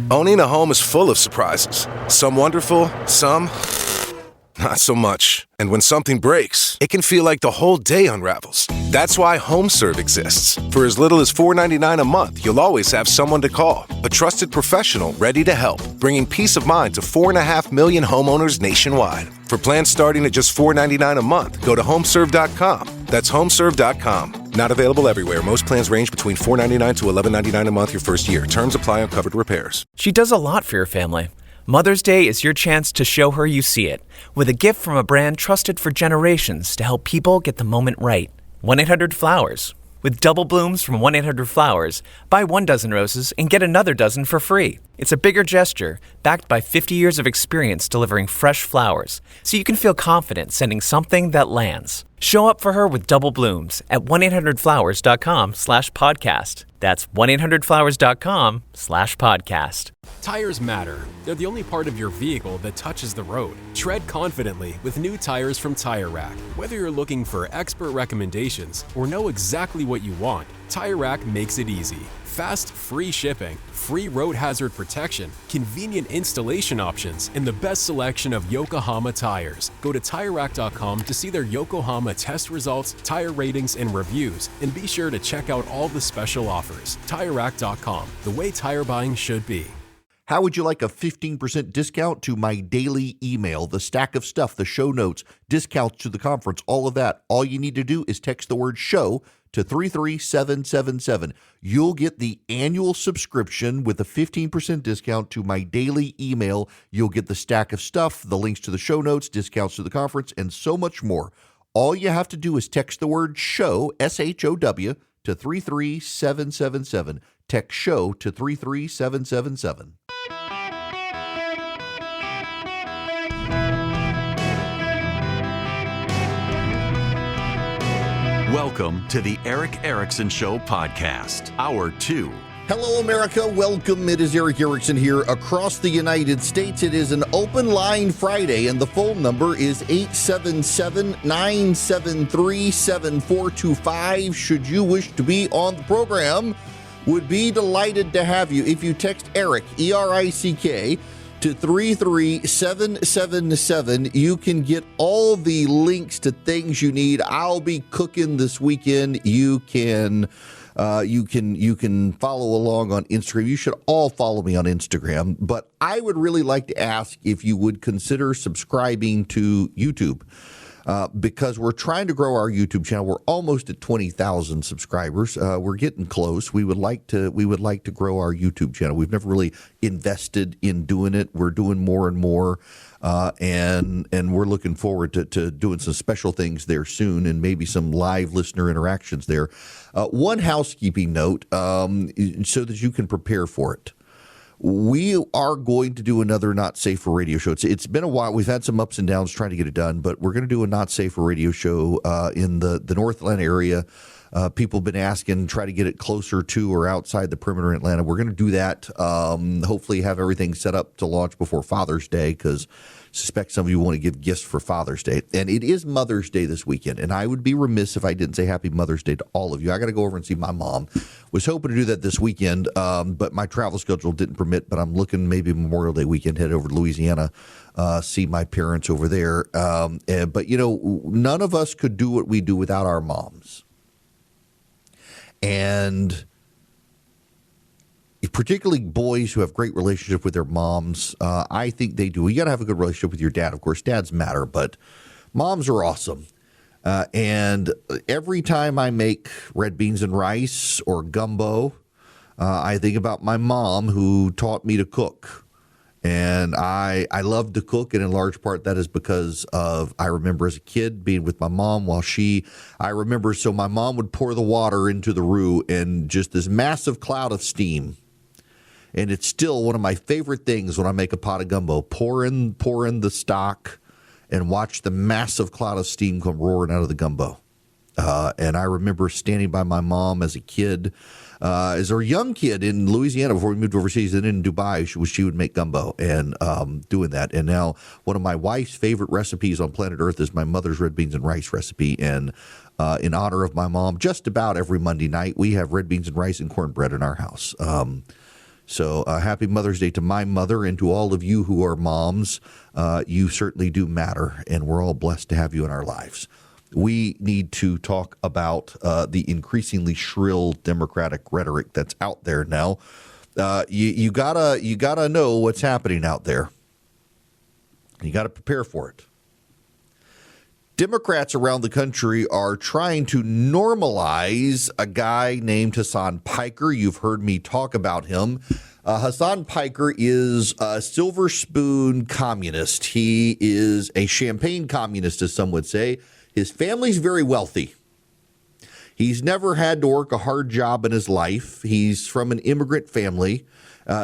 Owning a home is full of surprises. Some wonderful, some not so much. And when something breaks, it can feel like the whole day unravels. That's why HomeServe exists. For as little as $4.99 a month, you'll always have someone to call. A trusted professional ready to help, bringing peace of mind to 4.5 million homeowners nationwide. For plans starting at just $4.99 a month, go to homeserve.com. That's homeserve.com. Not available everywhere. Most plans range between $4.99 to $11.99 a month your first year. Terms apply on covered repairs. She does a lot for your family. Mother's Day is your chance to show her you see it, with a gift from a brand trusted for generations to help people get the moment right. 1-800-Flowers. With double blooms from 1-800-Flowers, buy 1 dozen roses and get another dozen for free. It's a bigger gesture, backed by 50 years of experience delivering fresh flowers, so you can feel confident sending something that lands. Show up for her with double blooms at 1-800-Flowers.com/podcast. That's 1-800-Flowers.com/podcast. Tires matter. They're the only part of your vehicle that touches the road. Tread confidently with new tires from Tire Rack. Whether you're looking for expert recommendations or know exactly what you want, Tire Rack makes it easy. Fast, free shipping, free road hazard protection, convenient installation options, and the best selection of Yokohama tires. Go to TireRack.com to see their Yokohama test results, tire ratings, and reviews, and be sure to check out all the special offers. TireRack.com, the way tire buying should be. How would you like a 15% discount to my daily email, the stack of stuff, the show notes, discounts to the conference, all of that? All you need to do is text the word show to 33777. You'll get the annual subscription with a 15% discount to my daily email. You'll get the stack of stuff, the links to the show notes, discounts to the conference, and so much more. All you have to do is text the word show, SHOW, to 33777. Text show to 33777. Welcome to the Eric Erickson Show podcast, Hour 2. Hello, America. Welcome. It is Eric Erickson here across the United States. It is an open line Friday, and the phone number is 877-973-7425. Should you wish to be on the program, would be delighted to have you. If you text Eric, E-R-I-C-K, to 33777, you can get all the links to things you need. I'll be cooking this weekend. You can follow along on Instagram. You should all follow me on Instagram. But I would really like to ask if you would consider subscribing to YouTube. Because we're trying to grow our YouTube channel. We're almost at 20,000 subscribers. We're getting close. We would like to grow our YouTube channel. We've never really invested in doing it. We're doing more and more, and we're looking forward to doing some special things there soon, and maybe some live listener interactions there. One housekeeping note, so that you can prepare for it. We are going to do another Not Safe for Radio show. It's been a while. We've had some ups and downs trying to get it done, but we're going to do a Not Safe for Radio show in the North Atlanta area. People have been asking, try to get it closer to or outside the perimeter in Atlanta. We're going to do that. Hopefully have everything set up to launch before Father's Day, because I suspect some of you want to give gifts for Father's Day. And it is Mother's Day this weekend, and I would be remiss if I didn't say Happy Mother's Day to all of you. I got to go over and see my mom. Was hoping to do that this weekend, but my travel schedule didn't permit. But I'm looking maybe Memorial Day weekend, head over to Louisiana, see my parents over there. But, you know, none of us could do what we do without our moms. And particularly boys who have great relationship with their moms, I think they do. You got to have a good relationship with your dad. Of course, dads matter, but moms are awesome. And every time I make red beans and rice or gumbo, I think about my mom who taught me to cook. And I love to cook, and in large part that is because of, I remember as a kid being with my mom so my mom would pour the water into the roux and just this massive cloud of steam. And it's still one of my favorite things when I make a pot of gumbo, pour in the stock and watch the massive cloud of steam come roaring out of the gumbo. And I remember standing by my mom as a kid, as a young kid in Louisiana before we moved overseas, and in Dubai, she would make gumbo and doing that. And now one of my wife's favorite recipes on planet Earth is my mother's red beans and rice recipe. And in honor of my mom, just about every Monday night, we have red beans and rice and cornbread in our house. So happy Mother's Day to my mother and to all of you who are moms. You certainly do matter, and we're all blessed to have you in our lives. We need to talk about the increasingly shrill Democratic rhetoric that's out there now. You gotta know what's happening out there. You got to prepare for it. Democrats around the country are trying to normalize a guy named Hassan Piker. You've heard me talk about him. Hassan Piker is a silver spoon communist. He is a champagne communist, as some would say. His family's very wealthy. He's never had to work a hard job in his life. He's from an immigrant family.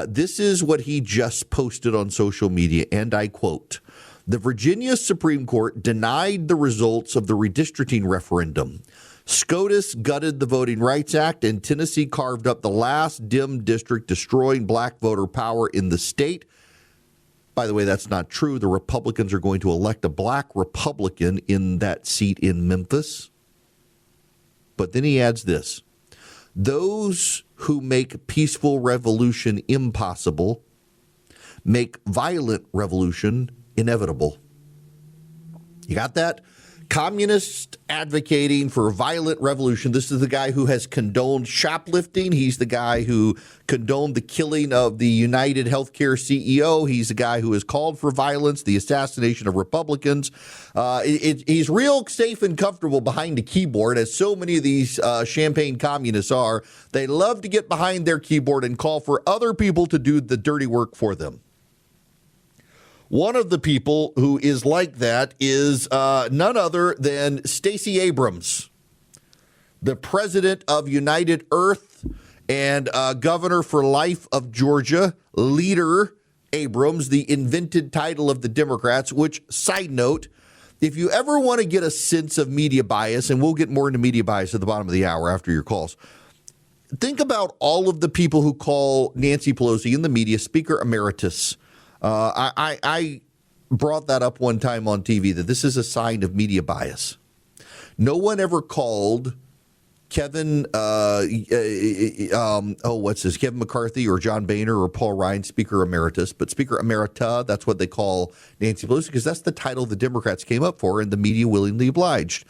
This is what he just posted on social media, and I quote, "The Virginia Supreme Court denied the results of the redistricting referendum. SCOTUS gutted the Voting Rights Act, and Tennessee carved up the last Dem district, destroying black voter power in the state." By the way, that's not true. The Republicans are going to elect a black Republican in that seat in Memphis. But then he adds this: "Those who make peaceful revolution impossible make violent revolution inevitable." You got that? Communists advocating for violent revolution. This is the guy who has condoned shoplifting. He's the guy who condoned the killing of the United Healthcare CEO. He's the guy who has called for violence, the assassination of Republicans. He's real safe and comfortable behind the keyboard, as so many of these champagne communists are. They love to get behind their keyboard and call for other people to do the dirty work for them. One of the people who is like that is none other than Stacey Abrams, the president of United Earth and governor for life of Georgia. Leader Abrams, the invented title of the Democrats, which, side note, if you ever want to get a sense of media bias, and we'll get more into media bias at the bottom of the hour after your calls, think about all of the people who call Nancy Pelosi in the media Speaker Emeritus. I brought that up one time on TV, that this is a sign of media bias. No one ever called Kevin McCarthy or John Boehner or Paul Ryan Speaker Emeritus, but Speaker Emerita, that's what they call Nancy Pelosi, because that's the title the Democrats came up for, and the media willingly obliged.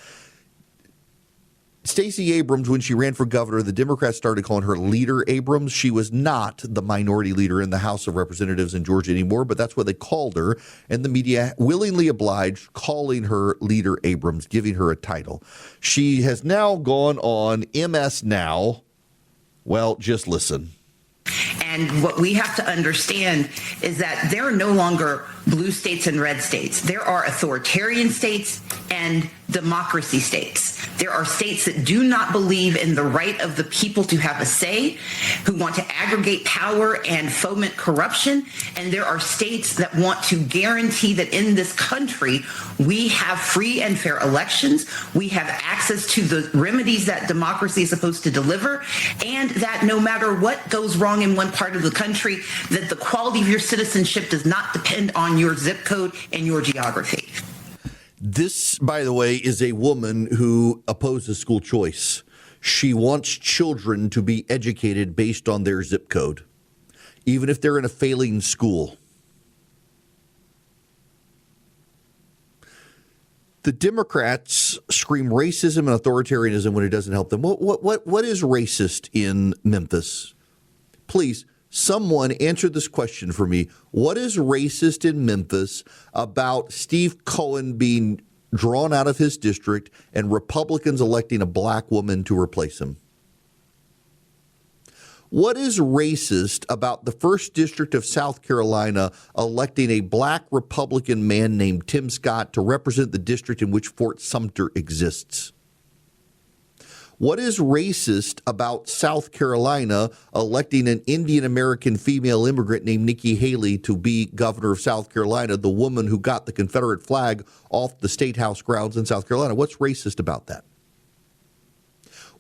Stacey Abrams, when she ran for governor, the Democrats started calling her Leader Abrams. She was not the minority leader in the House of Representatives in Georgia anymore, but that's what they called her. And the media willingly obliged, calling her Leader Abrams, giving her a title. She has now gone on MS Now. Well, just listen. And what we have to understand is that there are no longer blue states and red states. There are authoritarian states and democracy states. There are states that do not believe in the right of the people to have a say, who want to aggregate power and foment corruption. And there are states that want to guarantee that in this country, we have free and fair elections. We have access to the remedies that democracy is supposed to deliver. And that no matter what goes wrong in one part of the country, that the quality of your citizenship does not depend on your zip code and your geography. This, by the way, is a woman who opposes school choice. She wants children to be educated based on their zip code, even if they're in a failing school. The Democrats scream racism and authoritarianism when it doesn't help them. What is racist in Memphis? Please, someone answer this question for me. What is racist in Memphis about Steve Cohen being drawn out of his district and Republicans electing a black woman to replace him? What is racist about the 1st District of South Carolina electing a black Republican man named Tim Scott to represent the district in which Fort Sumter exists? What is racist about South Carolina electing an Indian American female immigrant named Nikki Haley to be governor of South Carolina, the woman who got the Confederate flag off the State House grounds in South Carolina? What's racist about that?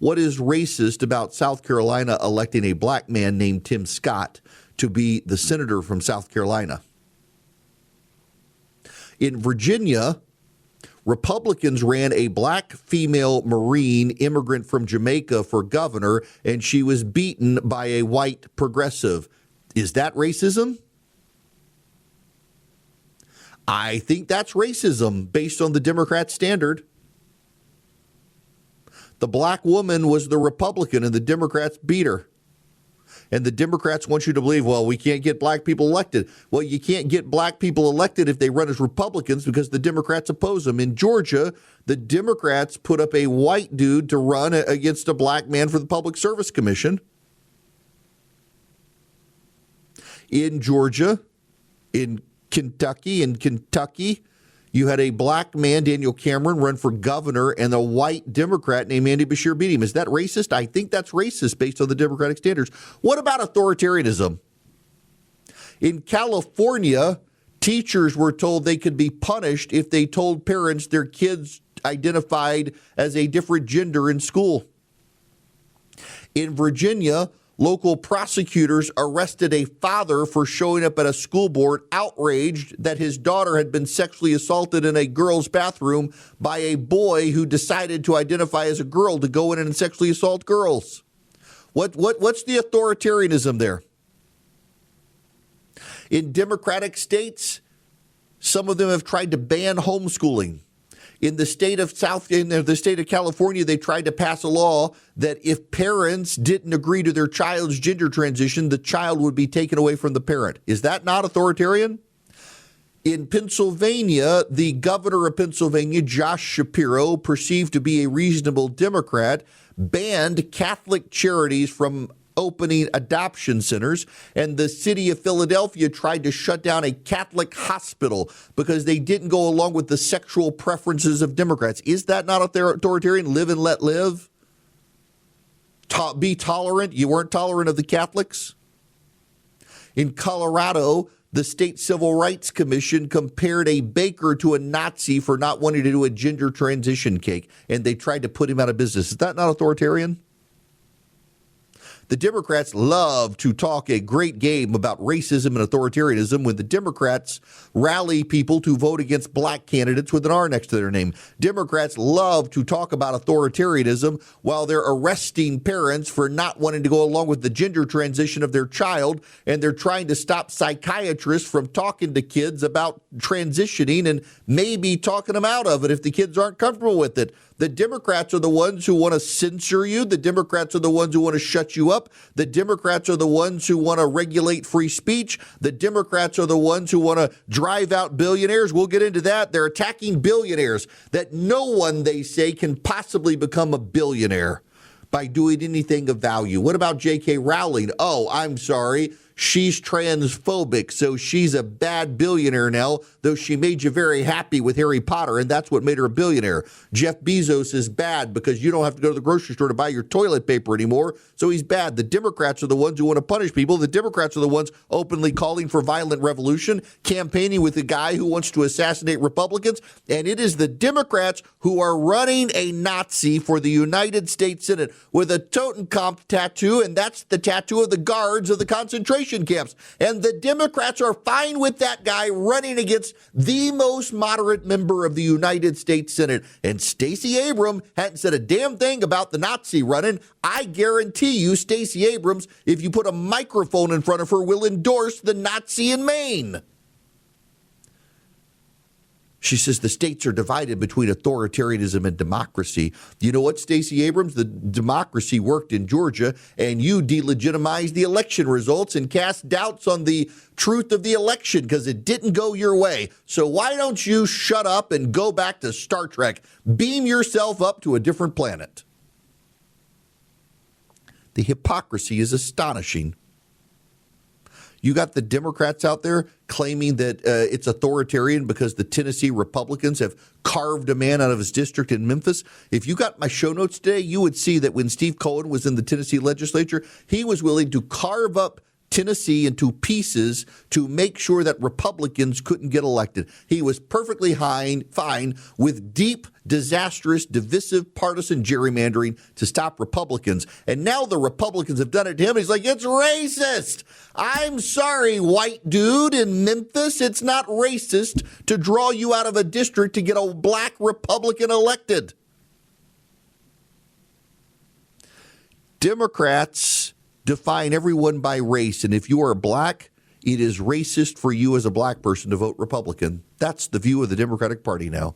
What is racist about South Carolina electing a black man named Tim Scott to be the senator from South Carolina? In Virginia, Republicans ran a black female Marine immigrant from Jamaica for governor, and she was beaten by a white progressive. Is that racism? I think that's racism based on the Democrat standard. The black woman was the Republican and the Democrats beat her. And the Democrats want you to believe, well, we can't get black people elected. Well, you can't get black people elected if they run as Republicans because the Democrats oppose them. In Georgia, the Democrats put up a white dude to run against a black man for the Public Service Commission. In Georgia, in Kentucky, you had a black man, Daniel Cameron, run for governor, and a white Democrat named Andy Beshear beat him. Is that racist? I think that's racist based on the Democratic standards. What about authoritarianism? In California, teachers were told they could be punished if they told parents their kids identified as a different gender in school. In Virginia, local prosecutors arrested a father for showing up at a school board outraged that his daughter had been sexually assaulted in a girl's bathroom by a boy who decided to identify as a girl to go in and sexually assault girls. What's the authoritarianism there? In Democratic states, some of them have tried to ban homeschooling. In the state of California, they tried to pass a law that if parents didn't agree to their child's gender transition, the child would be taken away from the parent. Is that not authoritarian? In Pennsylvania, the governor of Pennsylvania, Josh Shapiro, perceived to be a reasonable Democrat, banned Catholic charities from opening adoption centers, and the city of Philadelphia tried to shut down a Catholic hospital because they didn't go along with the sexual preferences of Democrats. Is that not authoritarian? Live and let live? Be tolerant. You weren't tolerant of the Catholics? In Colorado, the State Civil Rights Commission compared a baker to a Nazi for not wanting to do a gender transition cake, and they tried to put him out of business. Is that not authoritarian? The Democrats love to talk a great game about racism and authoritarianism when the Democrats rally people to vote against black candidates with an R next to their name. Democrats love to talk about authoritarianism while they're arresting parents for not wanting to go along with the gender transition of their child, and they're trying to stop psychiatrists from talking to kids about transitioning and maybe talking them out of it if the kids aren't comfortable with it. The Democrats are the ones who want to censor you. The Democrats are the ones who want to shut you up. The Democrats are the ones who want to regulate free speech. The Democrats are the ones who want to drive out billionaires. We'll get into that. They're attacking billionaires that no one, they say, can possibly become a billionaire by doing anything of value. What about J.K. Rowling? Oh, I'm sorry. She's transphobic, so she's a bad billionaire now, though she made you very happy with Harry Potter, and that's what made her a billionaire. Jeff Bezos is bad because you don't have to go to the grocery store to buy your toilet paper anymore, so he's bad. The Democrats are the ones who want to punish people. The Democrats are the ones openly calling for violent revolution, campaigning with a guy who wants to assassinate Republicans, and it is the Democrats who are running a Nazi for the United States Senate with a Totenkopf tattoo, and that's the tattoo of the guards of the concentration camps. And the Democrats are fine with that guy running against the most moderate member of the United States Senate. And Stacey Abrams hadn't said a damn thing about the Nazi running. I guarantee you, Stacey Abrams, if you put a microphone in front of her, will endorse the Nazi in Maine. She says the states are divided between authoritarianism and democracy. You know what, Stacey Abrams? The democracy worked in Georgia, and you delegitimized the election results and cast doubts on the truth of the election because it didn't go your way. So why don't you shut up and go back to Star Trek? Beam yourself up to a different planet. The hypocrisy is astonishing. You got the Democrats out there claiming that it's authoritarian because the Tennessee Republicans have carved a man out of his district in Memphis. If you got my show notes today, you would see that when Steve Cohen was in the Tennessee legislature, he was willing to carve up Tennessee into pieces to make sure that Republicans couldn't get elected. He was perfectly fine with deep, disastrous, divisive, partisan gerrymandering to stop Republicans. And now the Republicans have done it to him. He's like, it's racist. I'm sorry, white dude in Memphis. It's not racist to draw you out of a district to get a black Republican elected. Democrats define everyone by race. And if you are black, it is racist for you as a black person to vote Republican. That's the view of the Democratic Party now.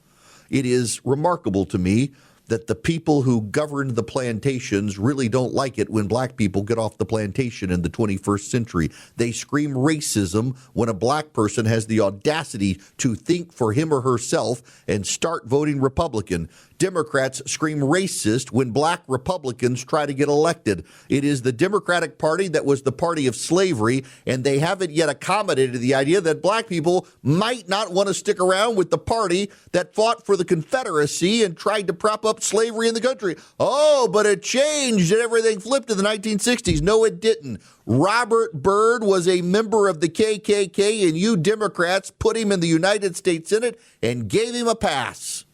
It is remarkable to me that the people who governed the plantations really don't like it when black people get off the plantation in the 21st century. They scream racism when a black person has the audacity to think for him or herself and start voting Republican. Democrats scream racist when black Republicans try to get elected. It is the Democratic Party that was the party of slavery, and they haven't yet accommodated the idea that black people might not want to stick around with the party that fought for the Confederacy and tried to prop up slavery in the country. Oh, but it changed and everything flipped in the 1960s. No, it didn't. Robert Byrd was a member of the KKK, and you Democrats put him in the United States Senate and gave him a pass.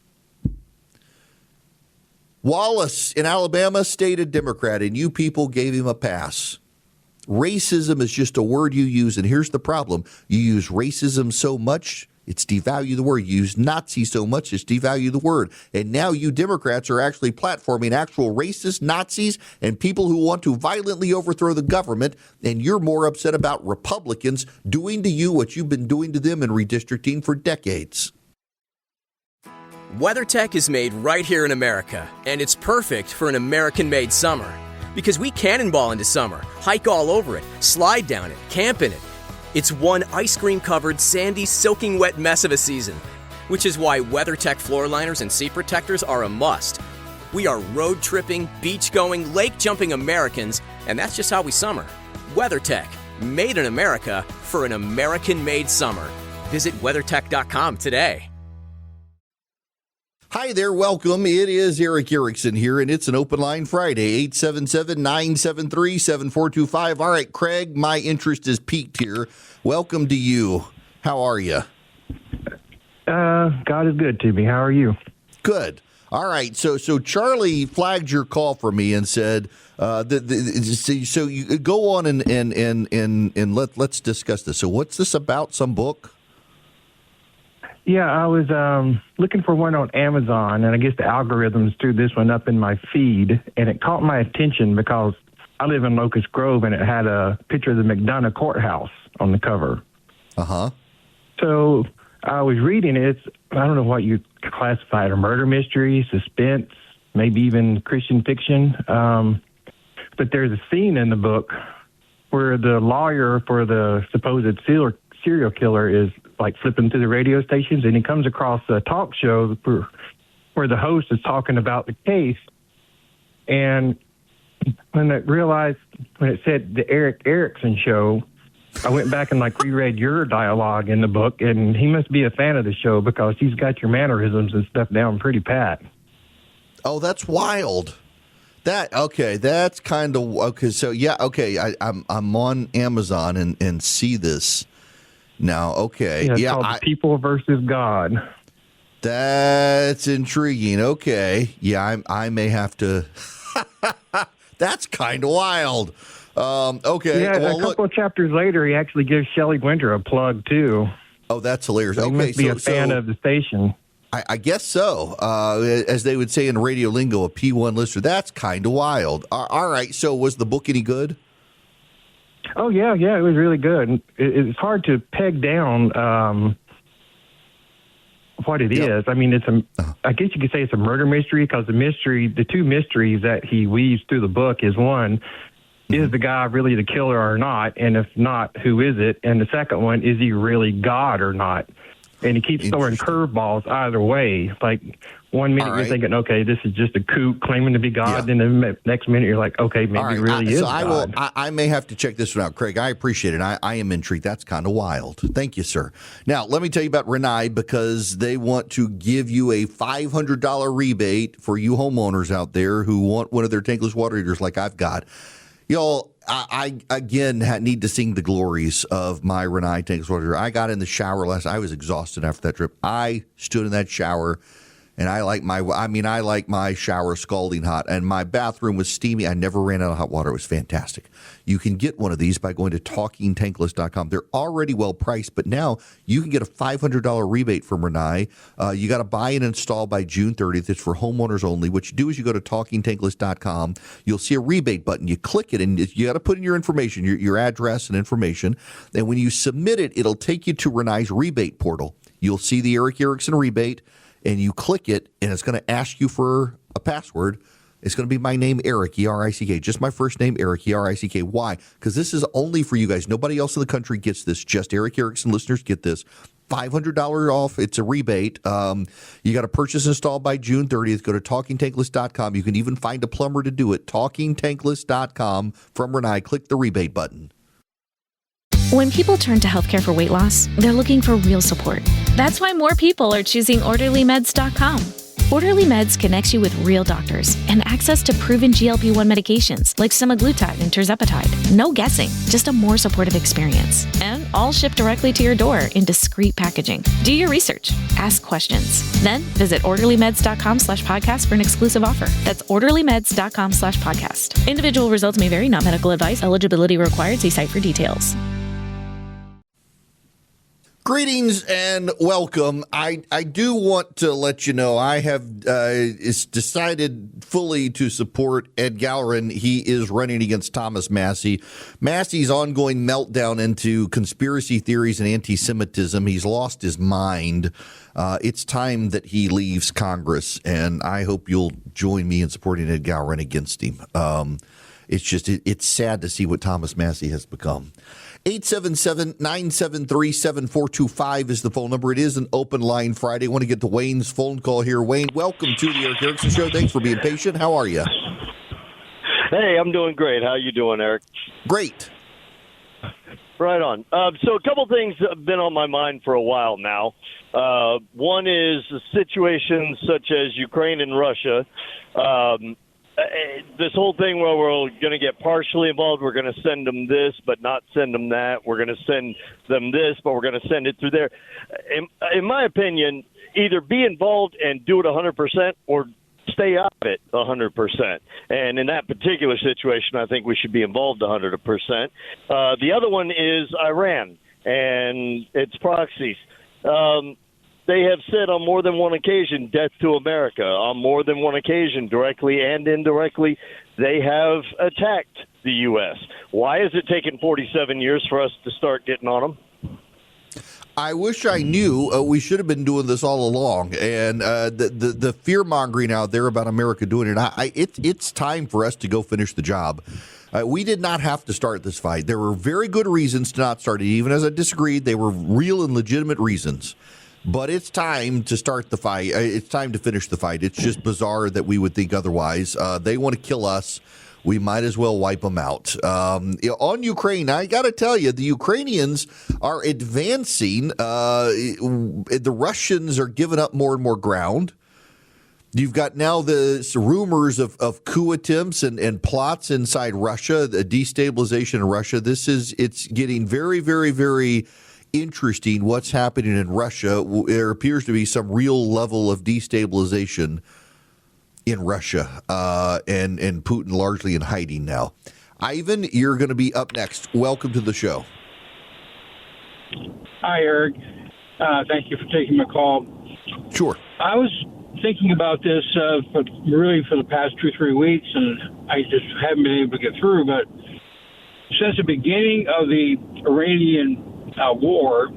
Wallace in Alabama stayed a Democrat, and you people gave him a pass. Racism is just a word you use, and here's the problem. You use racism so much, it's devalue the word. You use Nazi so much, it's devalue the word. And now you Democrats are actually platforming actual racist Nazis and people who want to violently overthrow the government, and you're more upset about Republicans doing to you what you've been doing to them in redistricting for decades. WeatherTech is made right here in America, and it's perfect for an American-made summer. Because we cannonball into summer, hike all over it, slide down it, camp in it. It's one ice cream-covered, sandy, soaking wet mess of a season, which is why WeatherTech floor liners and seat protectors are a must. We are road-tripping, beach-going, lake-jumping Americans, and that's just how we summer. WeatherTech, made in America for an American-made summer. Visit WeatherTech.com today. Hi there, welcome. It is Eric Erickson here, and it's an Open Line Friday, 877-973-7425. All right, Craig, my interest is piqued here. Welcome to you. How are you? God is good to me. How are you? Good. All right, so Charlie flagged your call for me and said, so you go on and let's discuss this. So what's this about, some book? Yeah, I was looking for one on Amazon, and I guess the algorithms threw this one up in my feed, and it caught my attention because I live in Locust Grove, and it had a picture of the McDonough Courthouse on the cover. Uh-huh. So I was reading it. I don't know what you classify it, a murder mystery, suspense, maybe even Christian fiction. But there's a scene in the book where the lawyer for the supposed serial killer is like flipping through the radio stations, and he comes across a talk show where the host is talking about the case. And when it said the Eric Erickson show, I went back and reread your dialogue in the book, and he must be a fan of the show because he's got your mannerisms and stuff down pretty pat. Oh, that's wild. That's kind of okay. So yeah, okay. I'm on Amazon and see this. Now, okay. Yeah, it's called People versus God. That's intriguing. Okay. Yeah, I may have to. That's kind of wild. Okay. Yeah, well, a couple of chapters later, he actually gives Shelley Winter a plug, too. Oh, that's hilarious. So he must be a fan of the station. I guess so. As they would say in radio lingo, a P1 listener. That's kind of wild. All right. So was the book any good? Oh, yeah, it was really good. It's hard to peg down what it is. I mean, I guess you could say it's a murder mystery because the two mysteries that he weaves through the book is one, is the guy really the killer or not? And if not, who is it? And the second one, is he really God or not? And he keeps throwing curveballs either way. Like one minute you're thinking, okay, this is just a kook claiming to be God. Yeah. Then the next minute you're like, okay, maybe he really is God. I may have to check this one out, Craig. I appreciate it. I am intrigued. That's kind of wild. Thank you, sir. Now, let me tell you about Renai because they want to give you a $500 rebate for you homeowners out there who want one of their tankless water heaters like I've got. Y'all, I again need to sing the glories of my Renai tankless water heater. I got in the shower last night. I was exhausted after that trip. I stood in that shower And I like my shower scalding hot, and my bathroom was steamy. I never ran out of hot water. It was fantastic. You can get one of these by going to TalkingTankless.com. They're already well priced, but now you can get a $500 rebate from Renai. You got to buy and install by June 30th. It's for homeowners only. What you do is you go to TalkingTankless.com. You'll see a rebate button. You click it, and you got to put in your information, your address and information. And when you submit it, it'll take you to Renai's rebate portal. You'll see the Eric Erickson rebate, and you click it, and it's going to ask you for a password. It's going to be my name, Eric, E-R-I-C-K, just my first name, Eric, E-R-I-C-K. Why? Because this is only for you guys. Nobody else in the country gets this. Just Eric Erickson listeners get this. $500 off. It's a rebate. You got to purchase and install by June 30th. Go to TalkingTankless.com. You can even find a plumber to do it. TalkingTankless.com from Renai. Click the rebate button. When people turn to healthcare for weight loss, they're looking for real support. That's why more people are choosing OrderlyMeds.com. Orderly Meds connects you with real doctors and access to proven GLP-1 medications like semaglutide and tirzepatide. No guessing, just a more supportive experience. And all shipped directly to your door in discreet packaging. Do your research. Ask questions. Then visit OrderlyMeds.com/podcast for an exclusive offer. That's OrderlyMeds.com/podcast. Individual results may vary, not medical advice. Eligibility required. See site for details. Greetings and welcome. I do want to let you know I have decided fully to support Ed Gallerin. He is running against Thomas Massie. Massie's ongoing meltdown into conspiracy theories and anti-Semitism. He's lost his mind. It's time that he leaves Congress, and I hope you'll join me in supporting Ed Gallerin against him. It's sad to see what Thomas Massie has become. 877-973-7425 is the phone number. It is an open line Friday. I want to get to Wayne's phone call here. Wayne, welcome to the Eric Erickson Show. Thanks for being patient. How are you? Hey, I'm doing great. How you doing, Eric? Great. Right on. So a couple things have been on my mind for a while now. One is situations such as Ukraine and Russia. This whole thing where we're going to get partially involved, we're going to send them this but not send them that, we're going to send them this but we're going to send it through there. In my opinion, either be involved and do it 100% or stay out of it 100%. And in that particular situation, I think we should be involved 100%. The other one is Iran and its proxies. They have said on more than one occasion, death to America. On more than one occasion, directly and indirectly, they have attacked the U.S. Why has it taken 47 years for us to start getting on them? I wish I knew. We should have been doing this all along. And the fear-mongering out there about America doing it, it's time for us to go finish the job. We did not have to start this fight. There were very good reasons to not start it. Even as I disagreed, they were real and legitimate reasons. But it's time to start the fight. It's time to finish the fight. It's just bizarre that we would think otherwise. They want to kill us. We might as well wipe them out. On Ukraine, I got to tell you, the Ukrainians are advancing. The Russians are giving up more and more ground. You've got now the rumors of coup attempts and plots inside Russia, the destabilization in Russia. It's getting very, very, very interesting what's happening in Russia. There appears to be some real level of destabilization in Russia, and Putin largely in hiding now. Ivan, you're going to be up next. Welcome to the show. Hi, Eric. Thank you for taking my call. Sure. I was thinking about this for the past 2-3 weeks, and I just haven't been able to get through. But since the beginning of the Iranian war,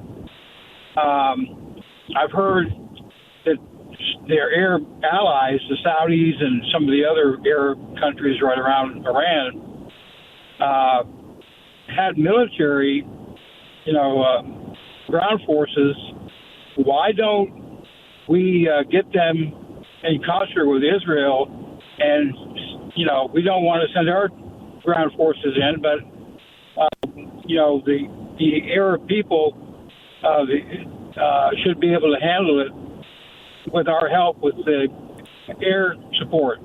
I've heard that their Arab allies, the Saudis and some of the other Arab countries right around Iran, had military, ground forces. Why don't we get them in concert with Israel? And, we don't want to send our ground forces in, but, the Arab people should be able to handle it with our help with the air support.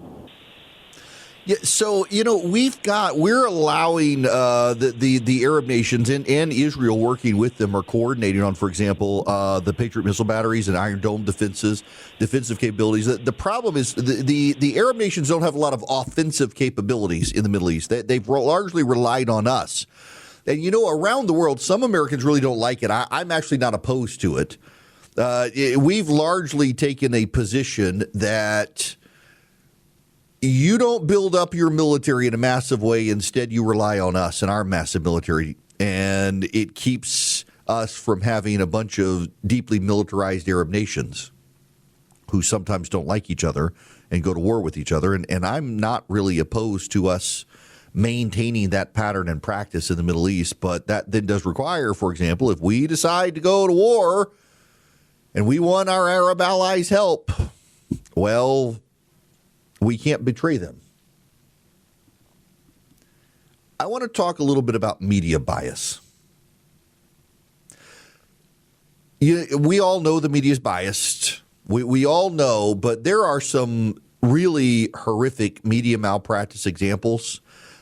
Yeah, so we're allowing the Arab nations and Israel, working with them, or coordinating on, for example, the Patriot missile batteries and Iron Dome defensive capabilities. The problem is the Arab nations don't have a lot of offensive capabilities in the Middle East. They've largely relied on us, and around the world, some Americans really don't like it. I'm actually not opposed to it. We've largely taken a position that you don't build up your military in a massive way. Instead, you rely on us and our massive military. And it keeps us from having a bunch of deeply militarized Arab nations who sometimes don't like each other and go to war with each other. And I'm not really opposed to us maintaining that pattern and practice in the Middle East. But that then does require, for example, if we decide to go to war and we want our Arab allies' help, well, we can't betray them. I want to talk a little bit about media bias. We all know the media is biased. We all know, but there are some really horrific media malpractice examples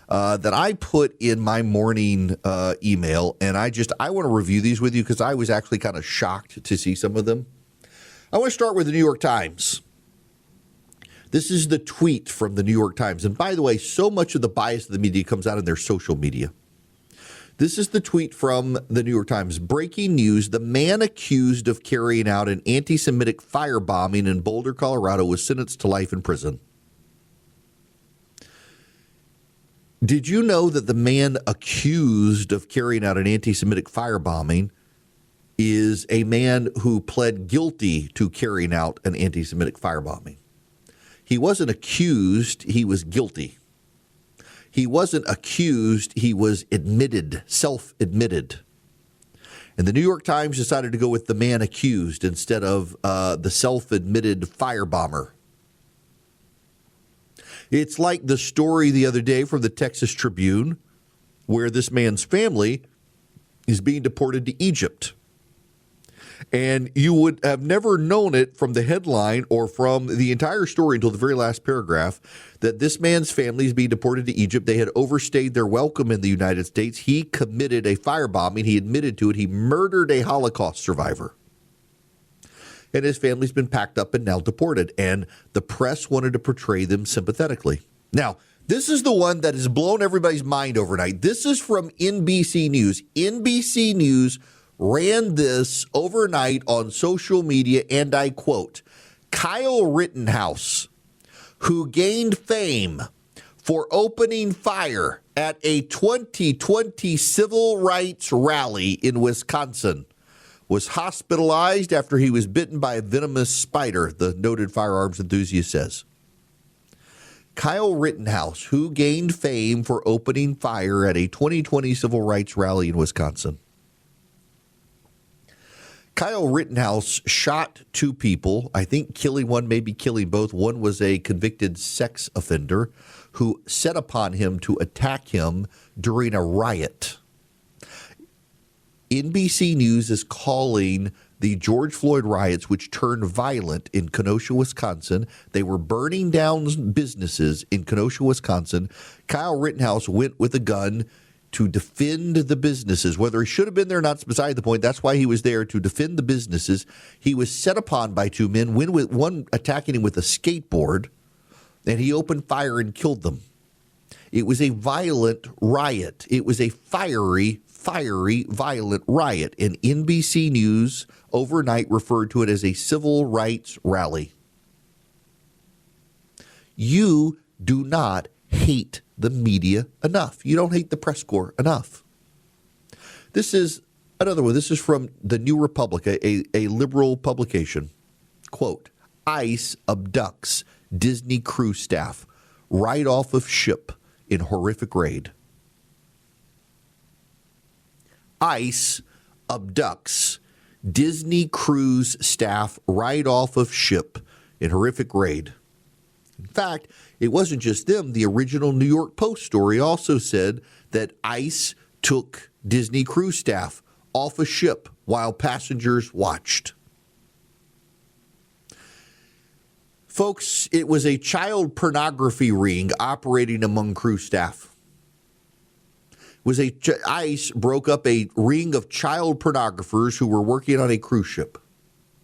that I put in my morning email, and I want to review these with you because I was actually kind of shocked to see some of them. I want to start with the New York Times. This is the tweet from the New York Times. And by the way, so much of the bias of the media comes out in their social media. This is the tweet from the New York Times. Breaking news: the man accused of carrying out an anti-Semitic firebombing in Boulder, Colorado, was sentenced to life in prison. Did you know that the man accused of carrying out an anti-Semitic firebombing is a man who pled guilty to carrying out an anti-Semitic firebombing? He wasn't accused, he was guilty. He wasn't accused, he was admitted, self-admitted. And the New York Times decided to go with the man accused instead of the self-admitted firebomber. It's like the story the other day from the Texas Tribune, where this man's family is being deported to Egypt. And you would have never known it from the headline or from the entire story until the very last paragraph that this man's family is being deported to Egypt. They had overstayed their welcome in the United States. He committed a firebombing. He admitted to it. He murdered a Holocaust survivor. And his family's been packed up and now deported. And the press wanted to portray them sympathetically. Now, this is the one that has blown everybody's mind overnight. This is from NBC News. NBC News ran this overnight on social media, and I quote, Kyle Rittenhouse, who gained fame for opening fire at a 2020 civil rights rally in Wisconsin, was hospitalized after he was bitten by a venomous spider, the noted firearms enthusiast says. Kyle Rittenhouse, who gained fame for opening fire at a 2020 civil rights rally in Wisconsin. Kyle Rittenhouse shot two people, I think killing one, maybe killing both. One was a convicted sex offender who set upon him to attack him during a riot. NBC News is calling the George Floyd riots, which turned violent in Kenosha, Wisconsin. They were burning down businesses in Kenosha, Wisconsin. Kyle Rittenhouse went with a gun to defend the businesses. Whether he should have been there or not is beside the point. That's why he was there, to defend the businesses. He was set upon by two men, one attacking him with a skateboard, and he opened fire and killed them. It was a violent riot. It was a fiery, violent riot. And NBC News overnight referred to it as a civil rights rally. You do not hate the media enough. You don't hate the press corps enough. This is another one. This is from the New Republic, a liberal publication. Quote, ICE abducts Disney cruise staff right off of ship in horrific raid. ICE abducts Disney cruise staff right off of ship in horrific raid. In fact, it wasn't just them. The original New York Post story also said that ICE took Disney cruise staff off a ship while passengers watched. Folks, it was a child pornography ring operating among crew staff. ICE broke up a ring of child pornographers who were working on a cruise ship.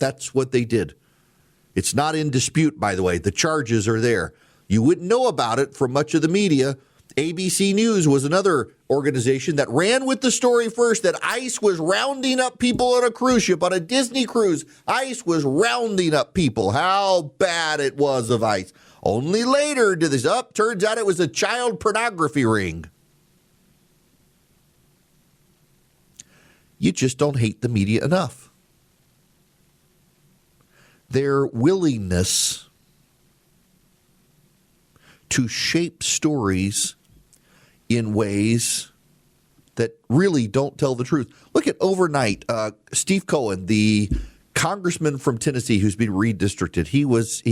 That's what they did. It's not in dispute, by the way. The charges are there. You wouldn't know about it from much of the media. ABC News was another organization that ran with the story first that ICE was rounding up people on a cruise ship, on a Disney cruise. ICE was rounding up people. How bad it was of ICE. Only later did this up. Turns out it was a child pornography ring. You just don't hate the media enough. Their willingness to shape stories in ways that really don't tell the truth. Look at overnight, Steve Cohen, the congressman from Tennessee who's been redistricted. He was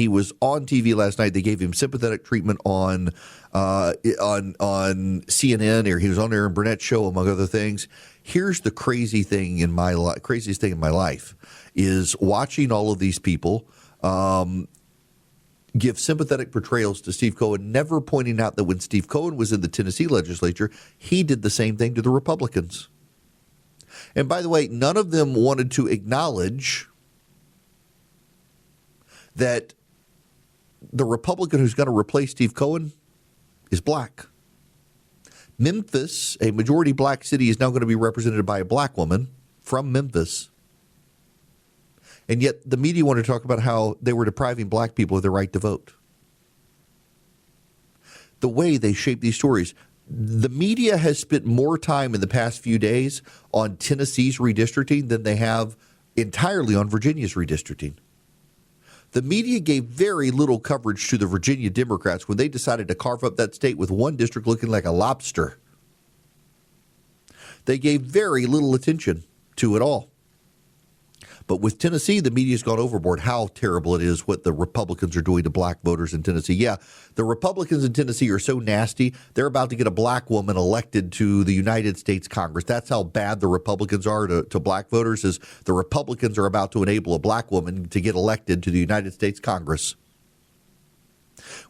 on TV last night. They gave him sympathetic treatment on CNN, or he was on Aaron Burnett's show, among other things. Here's the craziest thing in my life is watching all of these people give sympathetic portrayals to Steve Cohen, never pointing out that when Steve Cohen was in the Tennessee legislature, he did the same thing to the Republicans. And by the way, none of them wanted to acknowledge that the Republican who's going to replace Steve Cohen is black. Memphis, a majority black city, is now going to be represented by a black woman from Memphis. And yet the media want to talk about how they were depriving black people of their right to vote. The way they shape these stories. The media has spent more time in the past few days on Tennessee's redistricting than they have entirely on Virginia's redistricting. The media gave very little coverage to the Virginia Democrats when they decided to carve up that state with one district looking like a lobster. They gave very little attention to it all. But with Tennessee, the media's gone overboard. How terrible it is what the Republicans are doing to black voters in Tennessee. Yeah, the Republicans in Tennessee are so nasty, they're about to get a black woman elected to the United States Congress. That's how bad the Republicans are to black voters, is the Republicans are about to enable a black woman to get elected to the United States Congress.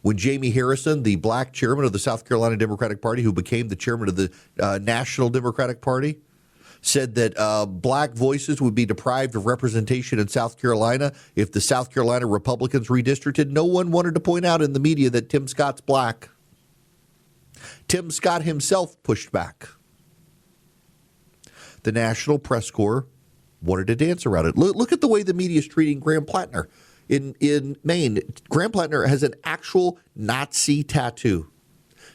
When Jamie Harrison, the black chairman of the South Carolina Democratic Party, who became the chairman of the National Democratic Party, said that black voices would be deprived of representation in South Carolina if the South Carolina Republicans redistricted, no one wanted to point out in the media that Tim Scott's black. Tim Scott himself pushed back. The National Press Corps wanted to dance around it. Look at the way the media is treating Graham Plattner. In Maine, Graham Plattner has an actual Nazi tattoo.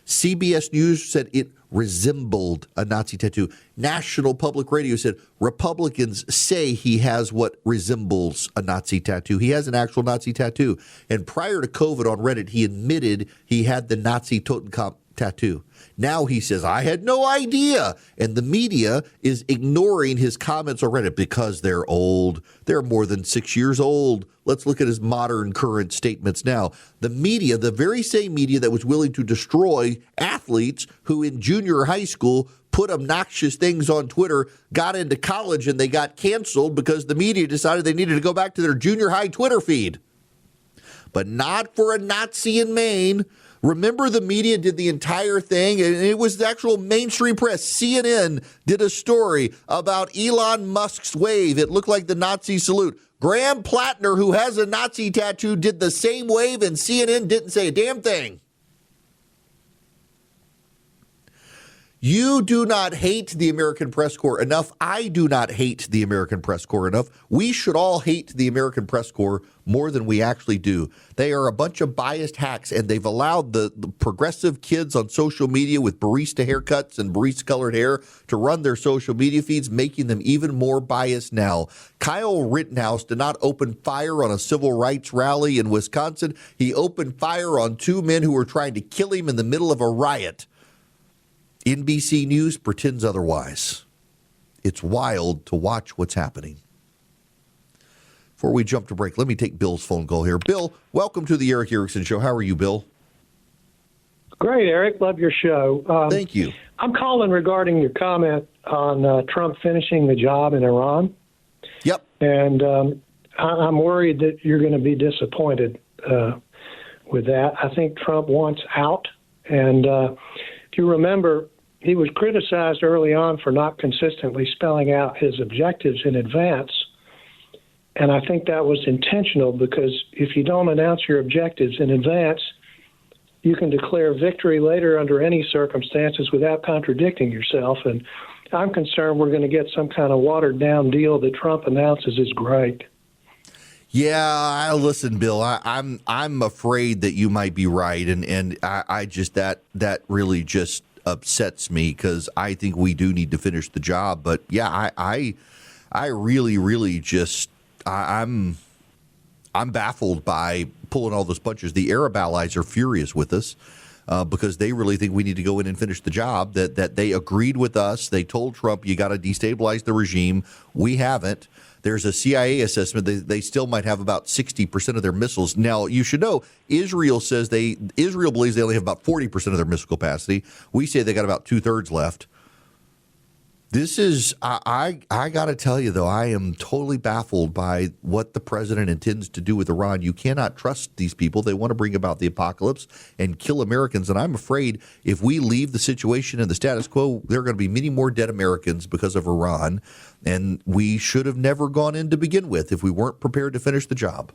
CBS News said it resembled a Nazi tattoo. National Public Radio said Republicans say he has what resembles a Nazi tattoo. He has an actual Nazi tattoo. And prior to COVID on Reddit, he admitted he had the Nazi Totenkopf tattoo. Now he says, I had no idea. And the media is ignoring his comments on Reddit because they're old. They're more than 6 years old. Let's look at his modern current statements now. The media, the very same media that was willing to destroy athletes who in junior high school put obnoxious things on Twitter, got into college and they got canceled because the media decided they needed to go back to their junior high Twitter feed. But not for a Nazi in Maine. Remember, the media did the entire thing, and it was the actual mainstream press. CNN did a story about Elon Musk's wave. It looked like the Nazi salute. Graham Plattner, who has a Nazi tattoo, did the same wave, and CNN didn't say a damn thing. You do not hate the American Press Corps enough. I do not hate the American Press Corps enough. We should all hate the American Press Corps more than we actually do. They are a bunch of biased hacks, and they've allowed the progressive kids on social media with barista haircuts and barista-colored hair to run their social media feeds, making them even more biased now. Kyle Rittenhouse did not open fire on a civil rights rally in Wisconsin. He opened fire on two men who were trying to kill him in the middle of a riot. NBC News pretends otherwise. It's wild to watch what's happening. Before we jump to break, let me take Bill's phone call here. Bill, welcome to the Eric Erickson Show. How are you, Bill? Great, Eric. Love your show. Thank you. I'm calling regarding your comment on Trump finishing the job in Iran. Yep. And I'm worried that you're going to be disappointed. with that. I think Trump wants out. And if you remember, he was criticized early on for not consistently spelling out his objectives in advance. And I think that was intentional, because if you don't announce your objectives in advance, you can declare victory later under any circumstances without contradicting yourself. And I'm concerned we're going to get some kind of watered-down deal that Trump announces is great. Yeah, listen, Bill, I'm afraid that you might be right, and I just that really just upsets me, because I think we do need to finish the job. But yeah, I really just I'm baffled by pulling all those punches. The Arab allies are furious with us because they really think we need to go in and finish the job. That they agreed with us. They told Trump, you got to destabilize the regime. We haven't. There's a CIA assessment. They still might have about 60% of their missiles. Now, you should know, Israel believes they only have about 40% of their missile capacity. We say they got about 2/3 left. This is, I got to tell you, though, I am totally baffled by what the president intends to do with Iran. You cannot trust these people. They want to bring about the apocalypse and kill Americans. And I'm afraid if we leave the situation in the status quo, there are going to be many more dead Americans because of Iran. And we should have never gone in to begin with if we weren't prepared to finish the job.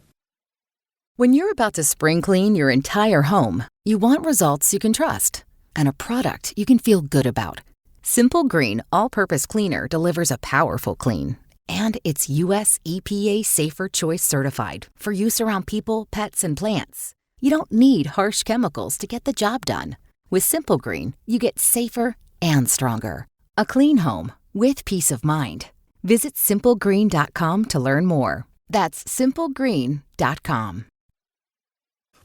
When you're about to spring clean your entire home, you want results you can trust and a product you can feel good about. Simple Green All-Purpose Cleaner delivers a powerful clean, and it's U.S. EPA Safer Choice certified for use around people, pets, and plants. You don't need harsh chemicals to get the job done. With Simple Green, you get safer and stronger. A clean home with peace of mind. Visit simplegreen.com to learn more. That's simplegreen.com.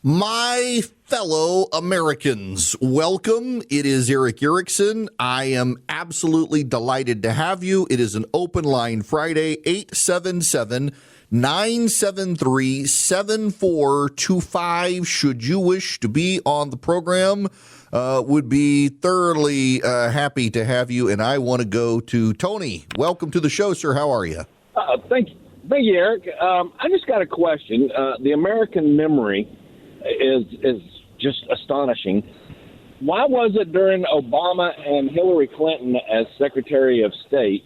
My fellow Americans, welcome. It is Eric Erickson. I am absolutely delighted to have you. It is an open line Friday, 877-973-7425. Should you wish to be on the program, would be thoroughly happy to have you. And I want to go to Tony. Welcome to the show, sir. How are you? Thank you, Eric. I just got a question. The American memory is just astonishing. Why was it during Obama and Hillary Clinton as Secretary of State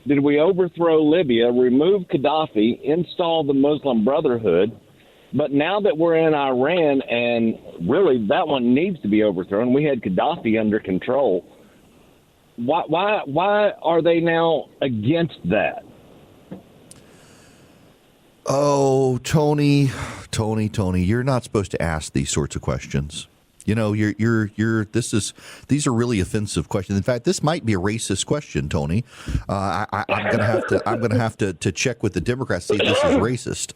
did we overthrow Libya, remove Gaddafi, install the Muslim Brotherhood, but now that we're in Iran and really that one needs to be overthrown, we had Gaddafi under control. Why are they now against that? Oh, Tony, you're not supposed to ask these sorts of questions. You know, these are really offensive questions. In fact, this might be a racist question, Tony. I'm gonna have to check with the Democrats, see if this is racist.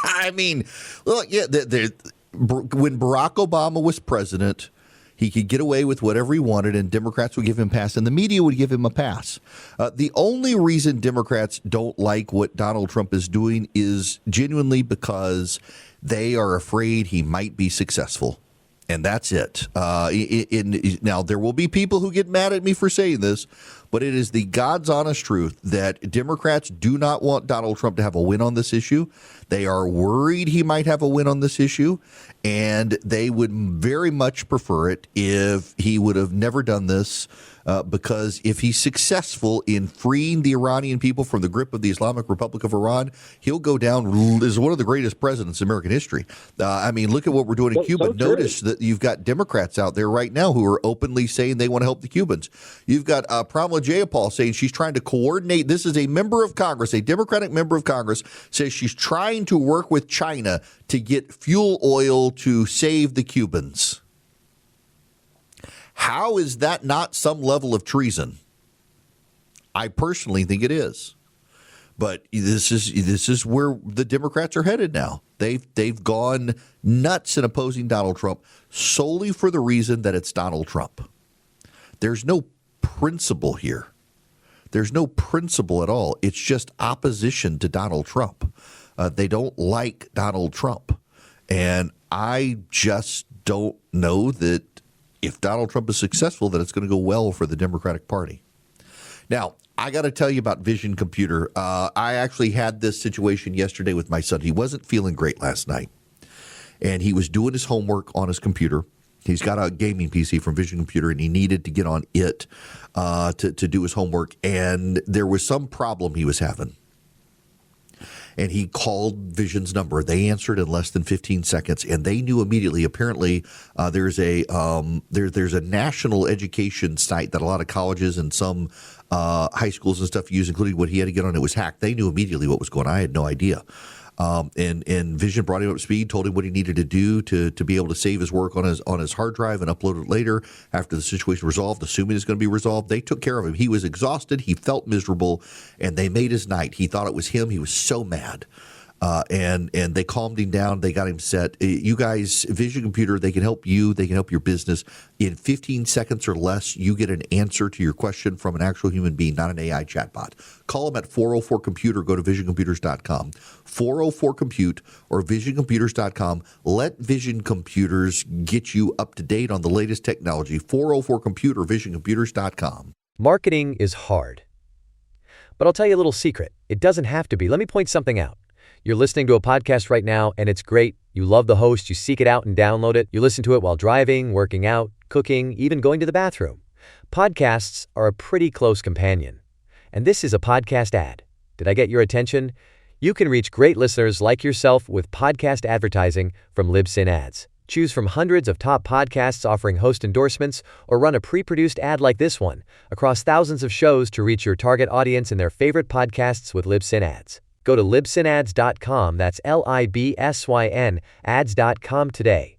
I mean, look, yeah, when Barack Obama was president, he could get away with whatever he wanted, and Democrats would give him a pass, and the media would give him a pass. The only reason Democrats don't like what Donald Trump is doing is genuinely because they are afraid he might be successful. And that's it. Now, there will be people who get mad at me for saying this, but it is the God's honest truth that Democrats do not want Donald Trump to have a win on this issue. They are worried he might have a win on this issue, and they would very much prefer it if he would have never done this, because if he's successful in freeing the Iranian people from the grip of the Islamic Republic of Iran, he'll go down as one of the greatest presidents in American history. I mean, look at what we're doing in Cuba. So notice that you've got Democrats out there right now who are openly saying they want to help the Cubans. You've got Pramila Jayapal saying she's trying to coordinate. This is a member of Congress, a Democratic member of Congress, says she's trying to work with China to get fuel oil to save the Cubans. How is that not some level of treason? I personally think it is. But this is where the Democrats are headed now. They've gone nuts in opposing Donald Trump solely for the reason that it's Donald Trump. There's no principle here. There's no principle at all. It's just opposition to Donald Trump. They don't like Donald Trump. And I just don't know that if Donald Trump is successful, that it's going to go well for the Democratic Party. Now, I got to tell you about Vision Computer. I actually had this situation yesterday with my son. He wasn't feeling great last night. and he was doing his homework on his computer. He's got a gaming PC from Vision Computer, and he needed to get on it to do his homework, and there was some problem he was having. And he called Vision's number. They answered in less than 15 seconds, and they knew immediately. Apparently, there's a national education site that a lot of colleges and some high schools and stuff use, including what he had to get on. It was hacked. They knew immediately what was going on. I had no idea. And Vision brought him up to speed, told him what he needed to do to be able to save his work on his hard drive and upload it later after the situation resolved, assuming it's going to be resolved. They took care of him. He was exhausted. He felt miserable, and they made his night. He thought it was him. He was so mad. And they calmed him down. They got him set. You guys, Vision Computer, they can help you. They can help your business. In 15 seconds or less, you get an answer to your question from an actual human being, not an AI chatbot. Call them at 404-COMPUTER. Go to visioncomputers.com. 404-COMPUTE or visioncomputers.com. Let Vision Computers get you up to date on the latest technology. 404-COMPUTER, visioncomputers.com. Marketing is hard. But I'll tell you a little secret. It doesn't have to be. Let me point something out. You're listening to a podcast right now, and it's great. You love the host. You seek it out and download it. You listen to it while driving, working out, cooking, even going to the bathroom. Podcasts are a pretty close companion. And this is a podcast ad. Did I get your attention? You can reach great listeners like yourself with podcast advertising from Libsyn Ads. Choose from hundreds of top podcasts offering host endorsements, or run a pre-produced ad like this one across thousands of shows to reach your target audience in their favorite podcasts with Libsyn Ads. Go to libsynads.com, that's Libsyn, ads.com today,